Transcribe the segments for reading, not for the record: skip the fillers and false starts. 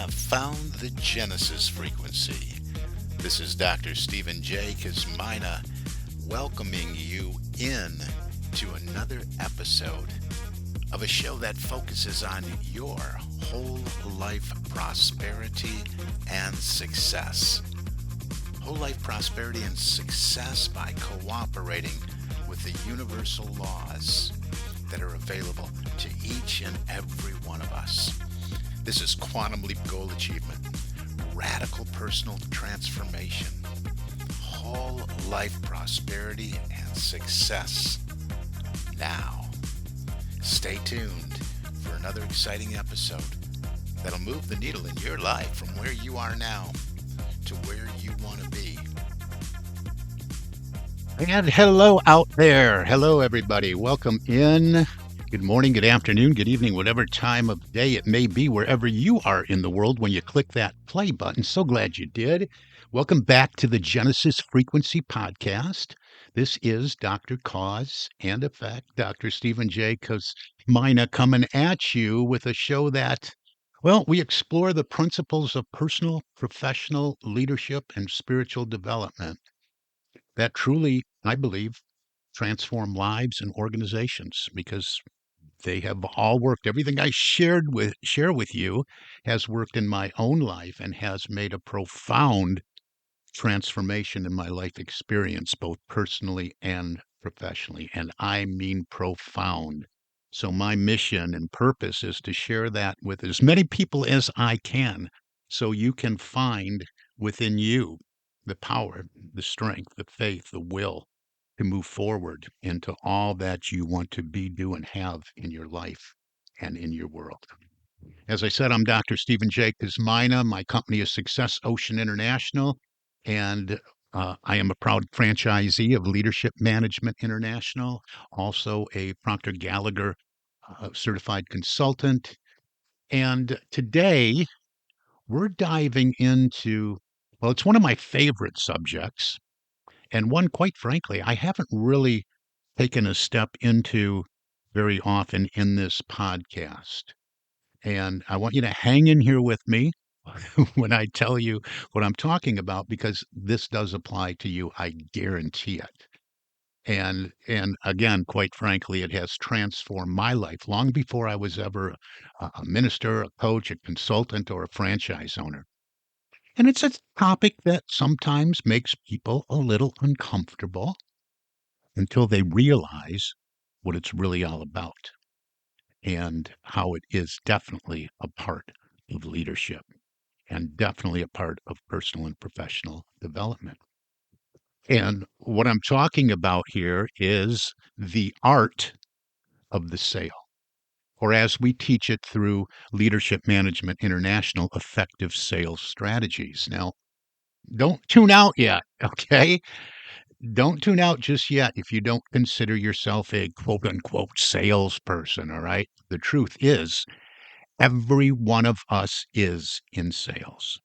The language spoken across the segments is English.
have found the Genesis frequency. This is Dr. Stephen J. Kosmyna welcoming you in to another episode of a show that focuses on your whole life prosperity and success. Whole life prosperity and success by cooperating with the universal laws that are available to each and every one of us. This is Quantum Leap Goal Achievement, radical personal transformation, whole life prosperity and success. Now, stay tuned for another exciting episode that'll move the needle in your life from where you are now to where you want to be. And hello out there. Hello, everybody. Welcome in. Good morning, good afternoon, good evening, whatever time of day it may be, wherever you are in the world when you click that play button. So glad you did. Welcome back to the Genesis Frequency Podcast. This is Dr. Cause and Effect, Dr. Stephen J. Kosmyna coming at you with a show that, well, we explore the principles of personal, professional leadership and spiritual development that truly, I believe, transform lives and organizations because they have all worked. Everything I share with you has worked in my own life and has made a profound transformation in my life experience, both personally and professionally. And I mean profound. So my mission and purpose is to share that with as many people as I can so you can find within you the power, the strength, the faith, the will to move forward into all that you want to be, do, and have in your life and in your world. As I said, I'm Dr. Stephen J. Kosmyna. My company is Success Ocean International, and I am a proud franchisee of Leadership Management International, also a Procter Gallagher certified consultant. And today we're diving into, well, it's one of my favorite subjects, and one, quite frankly, I haven't really taken a step into very often in this podcast. And I want you to hang in here with me when I tell you what I'm talking about, because this does apply to you. I guarantee it. And again, quite frankly, it has transformed my life long before I was ever a minister, a coach, a consultant, or a franchise owner. And it's a topic that sometimes makes people a little uncomfortable until they realize what it's really all about and how it is definitely a part of leadership and definitely a part of personal and professional development. And what I'm talking about here is the art of the sale, or as we teach it through Leadership Management International, effective sales strategies. Now, don't tune out yet, okay? Don't tune out just yet if you don't consider yourself a quote unquote salesperson, all right? The truth is, every one of us is in sales.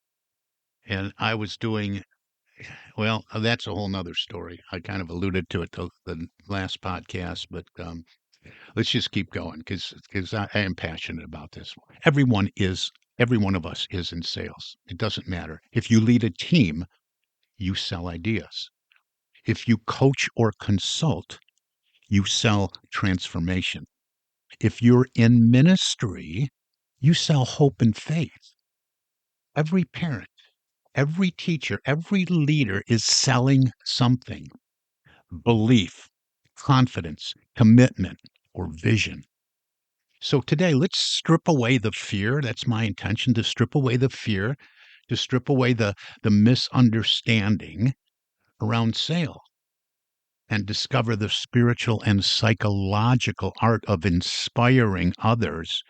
And I was doing, well, that's a whole nother story. I kind of alluded to it the last podcast, but let's just keep going because I am passionate about this. Every one of us is in sales. It doesn't matter. If you lead a team, you sell ideas. If you coach or consult, you sell transformation. If you're in ministry, you sell hope and faith. Every parent, every teacher, every leader is selling something: belief, confidence, commitment, or vision. So today, let's strip away the fear. That's my intention, to strip away the fear, to strip away the misunderstanding around sale and discover the spiritual and psychological art of inspiring others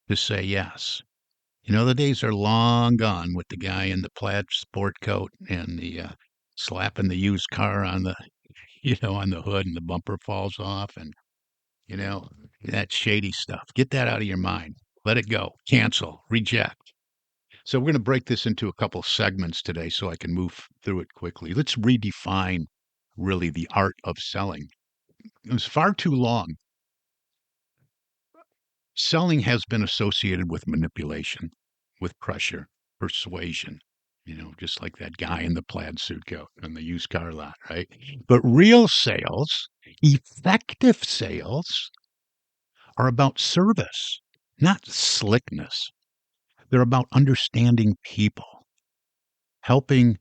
to say yes. The days are long gone with the guy in the plaid sport coat and the slapping the used car on the, on the hood and the bumper falls off and, you know, that shady stuff. Get that out of your mind. Let it go. Cancel. Reject. So we're going to break this into a couple segments today so I can move through it quickly. Let's redefine really the art of selling. It was far too long. Selling has been associated with manipulation, with pressure, persuasion, just like that guy in the plaid suit coat in the used car lot, right? But real sales, effective sales, are about service, not slickness. They're about understanding people, helping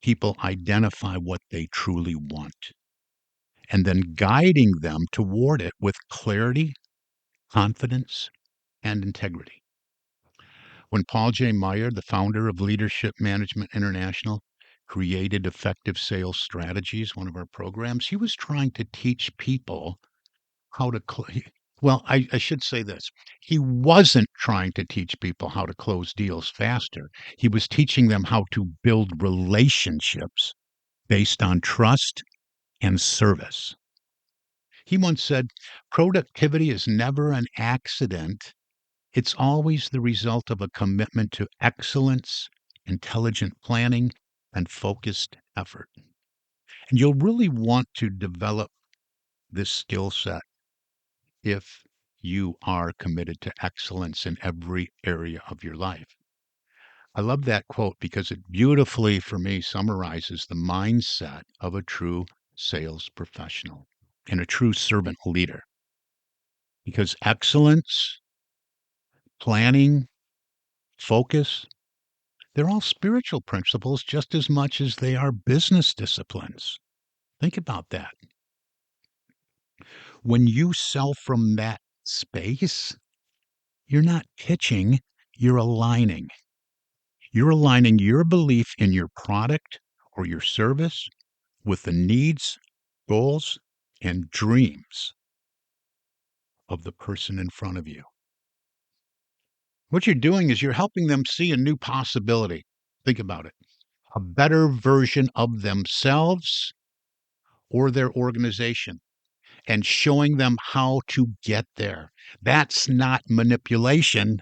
people identify what they truly want, and then guiding them toward it with clarity, confidence, and integrity. When Paul J. Meyer, the founder of Leadership Management International, created effective sales strategies, one of our programs, he was trying to teach people how to well, I should say this. He wasn't trying to teach people how to close deals faster. He was teaching them how to build relationships based on trust and service. He once said, productivity is never an accident. It's always the result of a commitment to excellence, intelligent planning, and focused effort. And you'll really want to develop this skill set if you are committed to excellence in every area of your life. I love that quote because it beautifully, for me, summarizes the mindset of a true sales professional and a true servant leader. Because excellence, planning, focus, they're all spiritual principles just as much as they are business disciplines. Think about that. When you sell from that space, you're not pitching, you're aligning. You're aligning your belief in your product or your service with the needs, goals, and dreams of the person in front of you. What you're doing is you're helping them see a new possibility. Think about it. A better version of themselves or their organization, and showing them how to get there. That's not manipulation.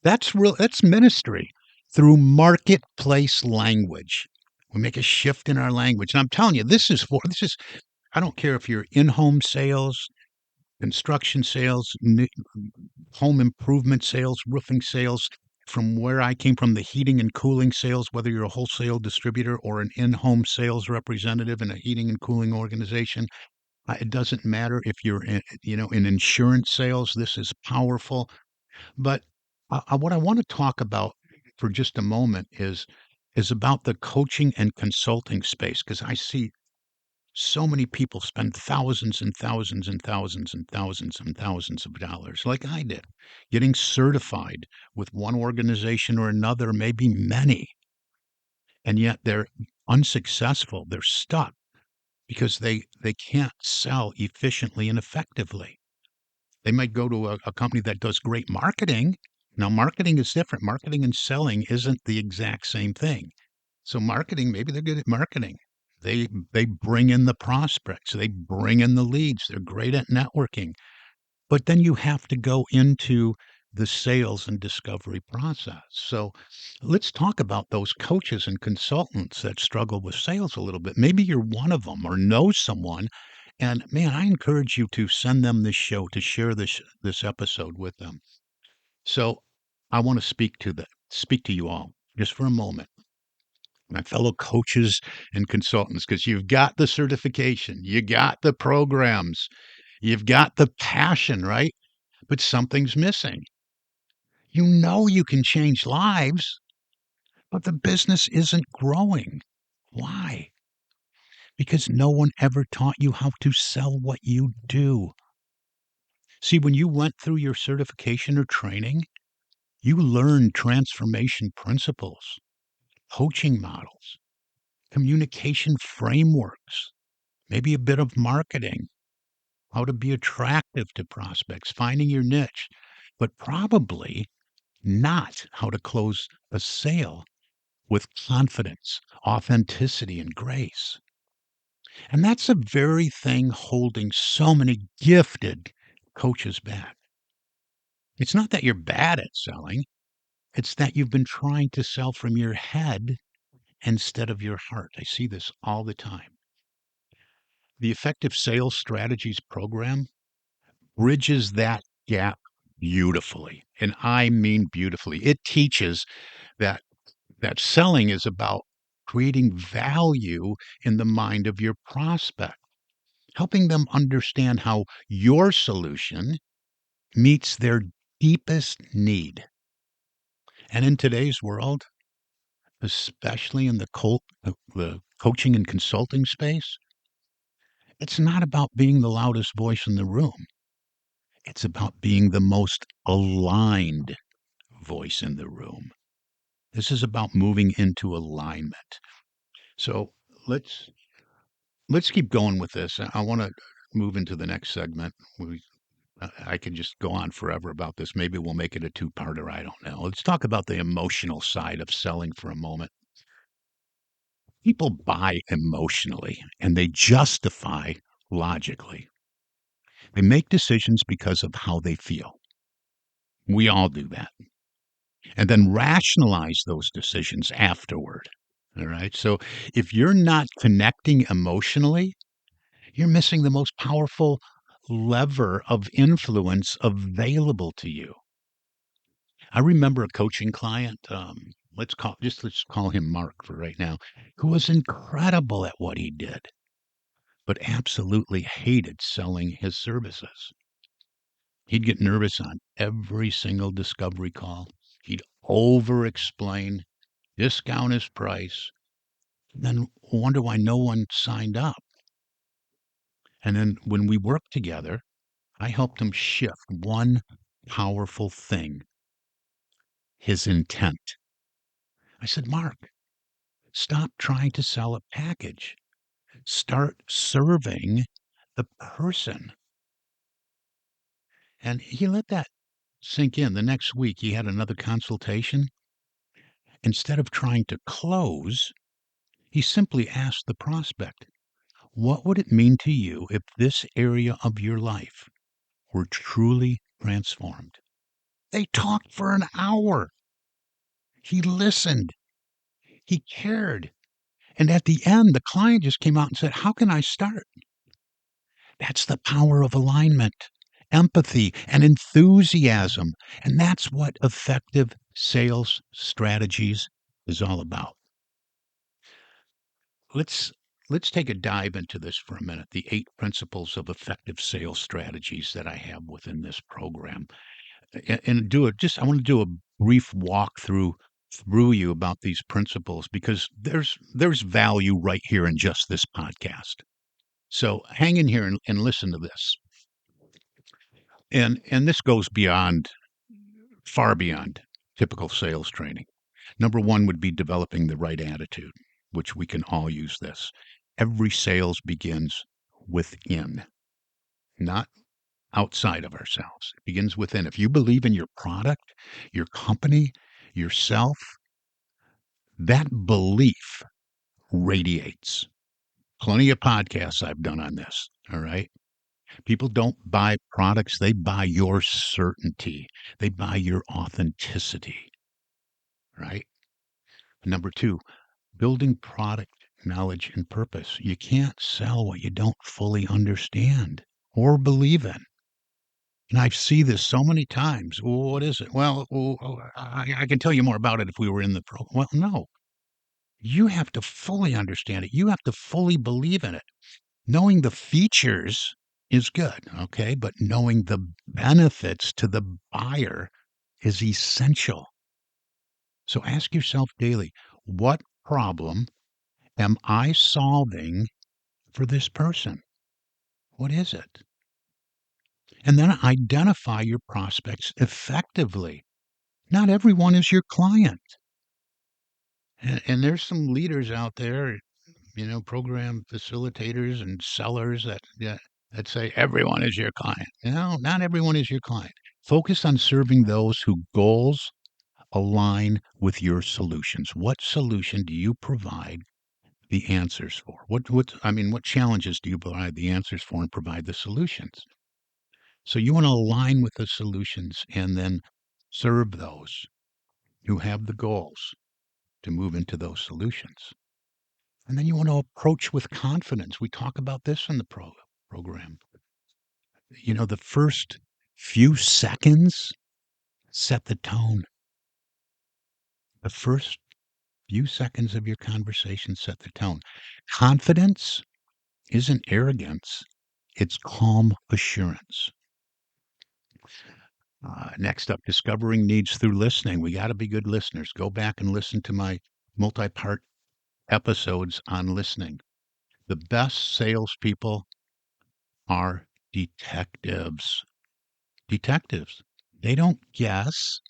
That's ministry through marketplace language. We make a shift in our language. And I'm telling you, this is I don't care if you're in-home sales, construction sales, home improvement sales, roofing sales. From where I came from, the heating and cooling sales, whether you're a wholesale distributor or an in-home sales representative in a heating and cooling organization, it doesn't matter if you're in insurance sales. This is powerful. But what I want to talk about for just a moment is about the coaching and consulting space because I see so many people spend thousands and thousands and thousands and thousands and thousands of dollars, like I did, getting certified with one organization or another, maybe many, and yet they're unsuccessful. They're stuck because they can't sell efficiently and effectively. They might go to a company that does great marketing. Now, marketing is different. Marketing and selling isn't the exact same thing. So marketing, maybe they're good at marketing. They bring in the prospects, they bring in the leads, they're great at networking. But then you have to go into the sales and discovery process. So let's talk about those coaches and consultants that struggle with sales a little bit. Maybe you're one of them or know someone. And man, I encourage you to send them this show to share this episode with them. So I want to speak to you all just for a moment, my fellow coaches and consultants, because you've got the certification, you got the programs, you've got the passion, right? But something's missing. You know you can change lives, but the business isn't growing. Why? Because no one ever taught you how to sell what you do. See, when you went through your certification or training, you learned transformation principles, coaching models, communication frameworks, maybe a bit of marketing, how to be attractive to prospects, finding your niche, but probably not how to close a sale with confidence, authenticity, and grace. And that's the very thing holding so many gifted coaches back. It's not that you're bad at selling, it's that you've been trying to sell from your head instead of your heart. I see this all the time. The Effective Sales Strategies program bridges that gap beautifully. And I mean beautifully. It teaches that That selling is about creating value in the mind of your prospect, helping them understand how your solution meets their deepest need. And in today's world, especially in the coaching and consulting space, it's not about being the loudest voice in the room. It's about being the most aligned voice in the room. This is about moving into alignment. So let's let's keep going with this. I want to move into the next segment. I could just go on forever about this. Maybe we'll make it a two-parter. I don't know. Let's talk about the emotional side of selling for a moment. People buy emotionally and they justify logically. They make decisions because of how they feel. We all do that. And then rationalize those decisions afterward. All right. So if you're not connecting emotionally, you're missing the most powerful lever of influence available to you. I remember a coaching client, let's call him Mark for right now, who was incredible at what he did, but absolutely hated selling his services. He'd get nervous on every single discovery call. He'd over explain, discount his price, and then wonder why no one signed up. And then when we worked together, I helped him shift one powerful thing: his intent. I said, Mark, stop trying to sell a package. Start serving the person. And he let that sink in. The next week, he had another consultation. Instead of trying to close, he simply asked the prospect, what would it mean to you if this area of your life were truly transformed? They talked for an hour. He listened. He cared. And at the end, the client just came out and said, how can I start? That's the power of alignment, empathy, and enthusiasm. And that's what effective sales strategies is all about. Let's let's take a dive into this for a minute. The 8 principles of effective sales strategies that I have within this program. And do it just I want to do a brief walkthrough through you about these principles because there's value right here in just this podcast. So hang in here and listen to this. And this goes beyond, far beyond typical sales training. Number one would be developing the right attitude, which we can all use this. Every sales begins within, not outside of ourselves. It begins within. If you believe in your product, your company, yourself, that belief radiates. Plenty of podcasts I've done on this. All right. People don't buy products, they buy your certainty, they buy your authenticity. Right. Number two, building product knowledge and purpose. You can't sell what you don't fully understand or believe in. And I see this so many times. Well, what is it? Well, I can tell you more about it if we were in the pro. Well, no, you have to fully understand it. You have to fully believe in it. Knowing the features is good, okay, but knowing the benefits to the buyer is essential. So ask yourself daily, what problem am I solving for this person? What is it? And then identify your prospects effectively. Not everyone is your client. And there's some leaders out there, program facilitators and sellers that say everyone is your client. No, not everyone is your client. Focus on serving those whose goals align with your solutions. What solution do you provide the answers for? What challenges do you provide the answers for and provide the solutions? So you want to align with the solutions and then serve those who have the goals to move into those solutions. And then you want to approach with confidence. We talk about this in the program. The first few seconds set the tone. The first Few seconds of your conversation set the tone. Confidence isn't arrogance, it's calm assurance. Next up, discovering needs through listening. We got to be good listeners. Go back and listen to my multi part episodes on listening. The best salespeople are detectives. Detectives. They don't guess,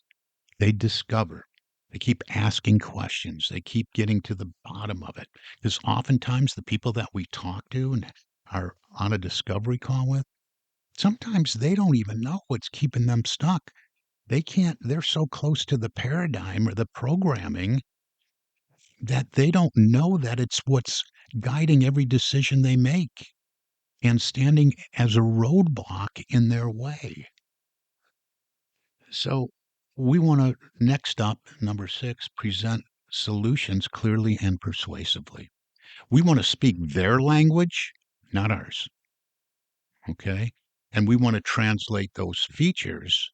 they discover. They keep asking questions. They keep getting to the bottom of it. Because oftentimes the people that we talk to and are on a discovery call with, sometimes they don't even know what's keeping them stuck. They can't, they're so close to the paradigm or the programming that they don't know that it's what's guiding every decision they make and standing as a roadblock in their way. So we want to, next up, number 6, present solutions clearly and persuasively. We want to speak their language, not ours. Okay. And we want to translate those features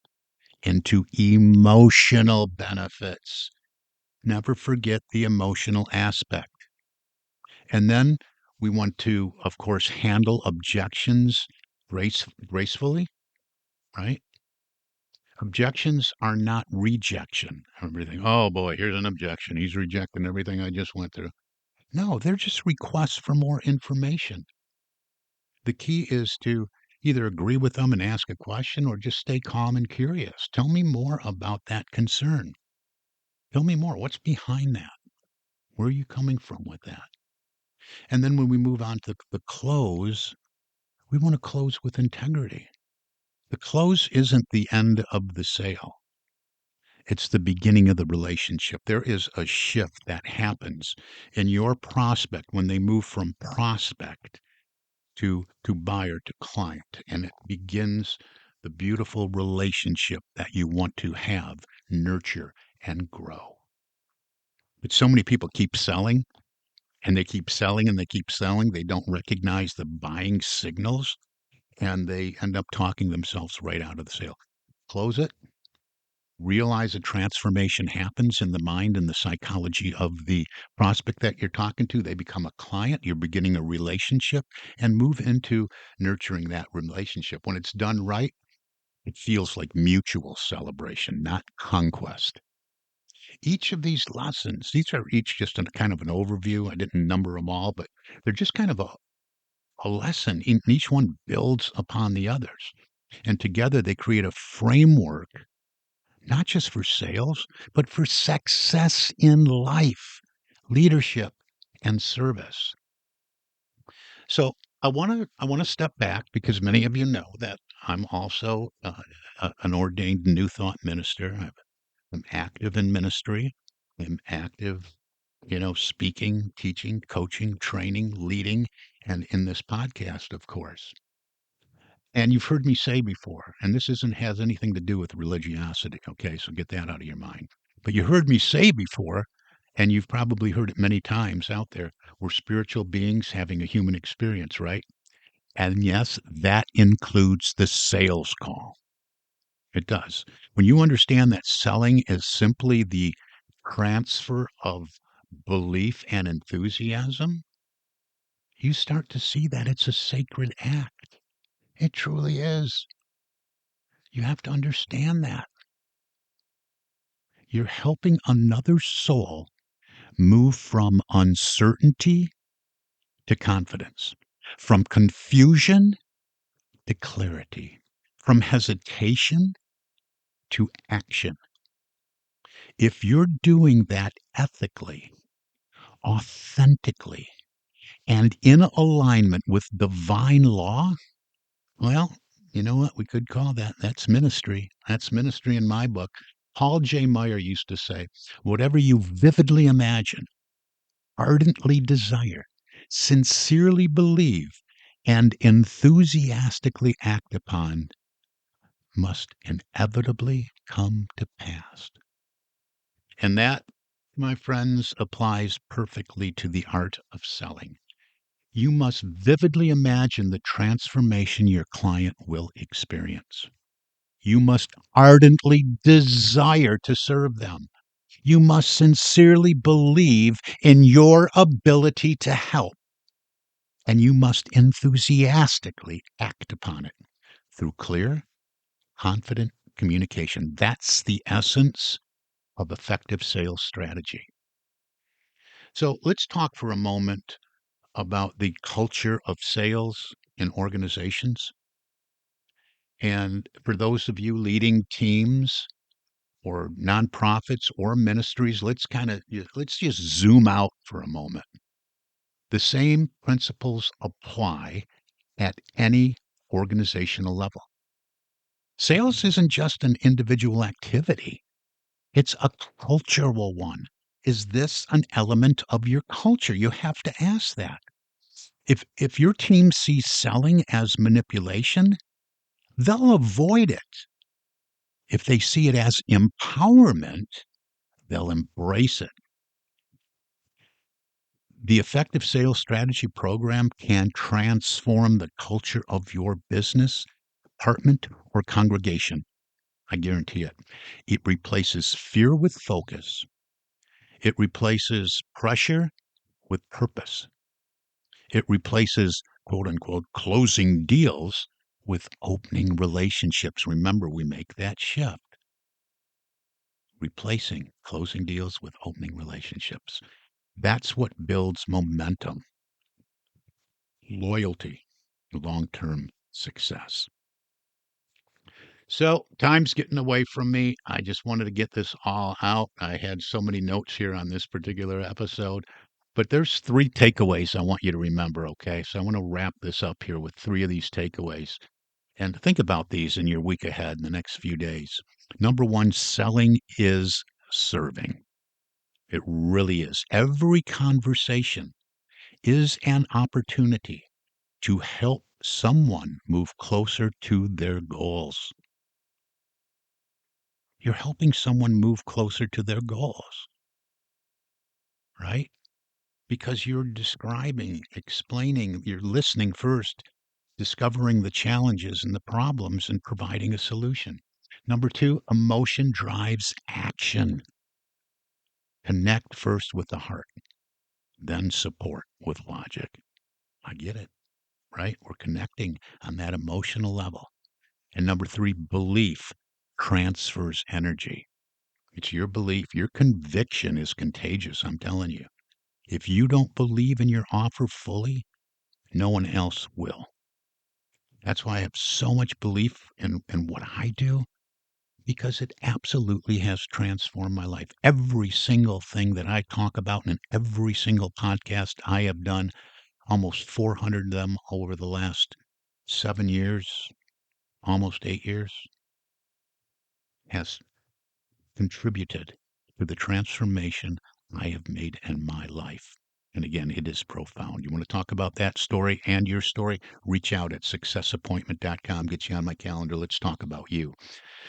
into emotional benefits. Never forget the emotional aspect. And then we want to, of course, handle objections gracefully, right? Objections are not rejection. Everything. Oh boy, here's an objection. He's rejecting everything I just went through. No, they're just requests for more information. The key is to either agree with them and ask a question or just stay calm and curious. Tell me more about that concern. Tell me more. What's behind that? Where are you coming from with that? And then when we move on to the close, we want to close with integrity. The close isn't the end of the sale. It's the beginning of the relationship. There is a shift that happens in your prospect when they move from prospect to buyer to client, and it begins the beautiful relationship that you want to have, nurture, and grow. But so many people keep selling and they keep selling and they keep selling. They don't recognize the buying signals and they end up talking themselves right out of the sale. Close it, realize a transformation happens in the mind and the psychology of the prospect that you're talking to. They become a client, you're beginning a relationship, and move into nurturing that relationship. When it's done right, it feels like mutual celebration, not conquest. Each of these are each just a kind of an overview. I didn't number them all, but they're just kind of a lesson. Each one builds upon the others. And together they create a framework not just for sales, but for success in life, leadership, and service. So I want to step back because many of you know that I'm also an ordained New Thought minister. I'm active in ministry. I'm active, speaking, teaching, coaching, training, leading, and in this podcast, of course. And you've heard me say before, and this isn't has anything to do with religiosity, okay? So get that out of your mind. But you heard me say before, and you've probably heard it many times out there, we're spiritual beings having a human experience, right? And yes, that includes the sales call. It does. When you understand that selling is simply the transfer of belief and enthusiasm, you start to see that it's a sacred act. It truly is. You have to understand that. You're helping another soul move from uncertainty to confidence, from confusion to clarity, from hesitation to action. If you're doing that ethically, authentically, and in alignment with divine law, well, you know what? We could call that's ministry. That's ministry in my book. Paul J. Meyer used to say, whatever you vividly imagine, ardently desire, sincerely believe, and enthusiastically act upon must inevitably come to pass. And that, my friends, applies perfectly to the art of selling. You must vividly imagine the transformation your client will experience. You must ardently desire to serve them. You must sincerely believe in your ability to help, and you must enthusiastically act upon it through clear, confident communication. That's the essence of effective sales strategy. So let's talk for a moment about the culture of sales in organizations. And for those of you leading teams or nonprofits or ministries, let's just zoom out for a moment. The same principles apply at any organizational level. Sales isn't just an individual activity, it's a cultural one. Is this an element of your culture? You have to ask that. If your team sees selling as manipulation, they'll avoid it. If they see it as empowerment, they'll embrace it. The effective sales strategy program can transform the culture of your business, department, or congregation. I guarantee it. It replaces fear with focus. It replaces pressure with purpose. It replaces, quote unquote, closing deals with opening relationships. Remember, we make that shift. Replacing closing deals with opening relationships. That's what builds momentum, loyalty, long term success. So, time's getting away from me. I just wanted to get this all out. I had so many notes here on this particular episode, but there's three takeaways I want you to remember, okay? So, I want to wrap this up here with three of these takeaways. And think about these in your week ahead, in the next few days. Number one, selling is serving. It really is. Every conversation is an opportunity to help someone move closer to their goals. You're helping someone move closer to their goals, right? Because you're describing, explaining, you're listening first, discovering the challenges and the problems and providing a solution. Number two, emotion drives action. Connect first with the heart, then support with logic. I get it, right? We're connecting on that emotional level. And number three, belief transfers energy. It's your belief. Your conviction is contagious, I'm telling you. If you don't believe in your offer fully, no one else will. That's why I have so much belief in what I do, because it absolutely has transformed my life. Every single thing that I talk about in every single podcast I have done, almost 400 of them over the last 7 years, almost 8 years, has contributed to the transformation I have made in my life. And again, it is profound. You want to talk about that story and your story? Reach out at successappointment.com. Get you on my calendar. Let's talk about you.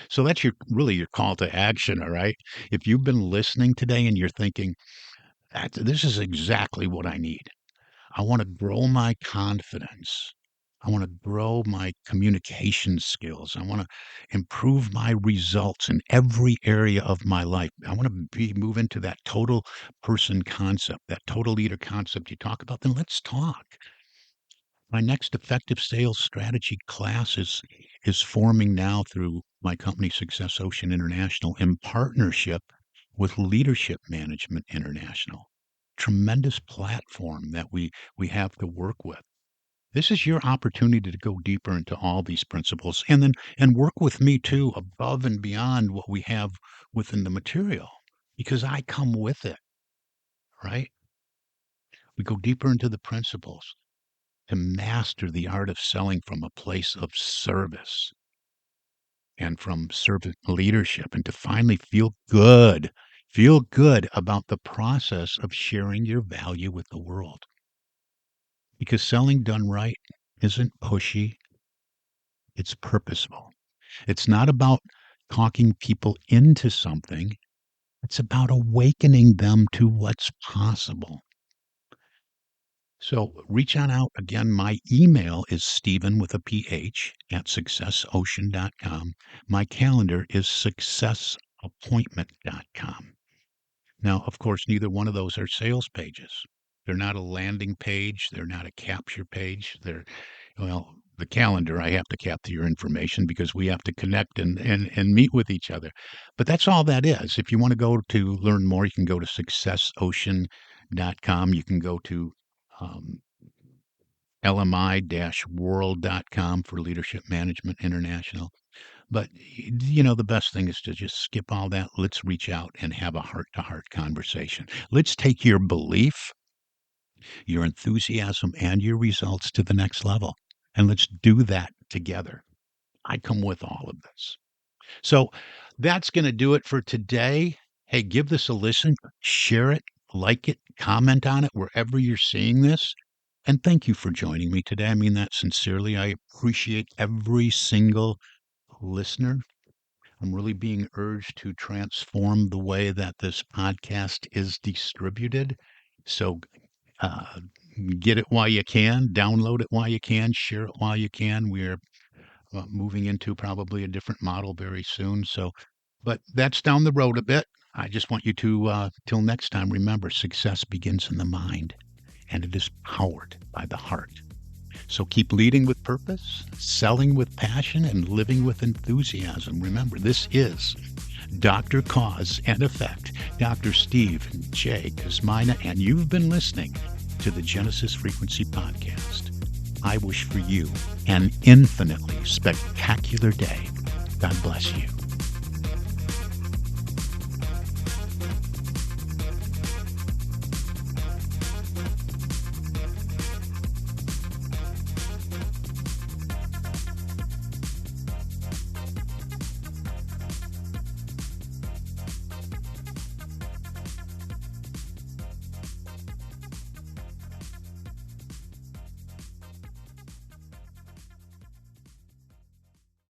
So that's your call to action, all right? If you've been listening today and you're thinking, this is exactly what I need. I want to grow my confidence. I want to grow my communication skills. I want to improve my results in every area of my life. I want to move into that total person concept, that total leader concept you talk about. Then let's talk. My next effective sales strategy class is forming now through my company Success Ocean International in partnership with Leadership Management International. Tremendous platform that we have to work with. This is your opportunity to go deeper into all these principles and work with me too above and beyond what we have within the material, because I come with it, right? We go deeper into the principles to master the art of selling from a place of service and from servant leadership, and to finally feel good about the process of sharing your value with the world. Because selling done right isn't pushy, it's purposeful. It's not about talking people into something, it's about awakening them to what's possible. So reach on out. Again, my email is Stephen with a PH at successocean.com. My calendar is successappointment.com. Now, of course, neither one of those are sales pages. They're not a landing page. They're not a capture page. Well, the calendar, I have to capture your information because we have to connect and meet with each other. But that's all that is. If you want to go to learn more, you can go to successocean.com. You can go to um, lmi-world.com for Leadership Management International. But, the best thing is to just skip all that. Let's reach out and have a heart to heart conversation. Let's take your belief, your enthusiasm, and your results to the next level. And let's do that together. I come with all of this. So that's going to do it for today. Hey, give this a listen, share it, like it, comment on it wherever you're seeing this. And thank you for joining me today. I mean that sincerely. I appreciate every single listener. I'm really being urged to transform the way that this podcast is distributed. So uh, get it while you can, download it while you can, share it while you can. We're moving into probably a different model very soon. So, but that's down the road a bit. I just want you to, till next time, remember success begins in the mind and it is powered by the heart. So keep leading with purpose, selling with passion, and living with enthusiasm. Remember, this is Dr. Cause and Effect, Dr. Steve J. Kosmyna, and you've been listening to the Genesis Frequency Podcast. I wish for you an infinitely spectacular day. God bless you.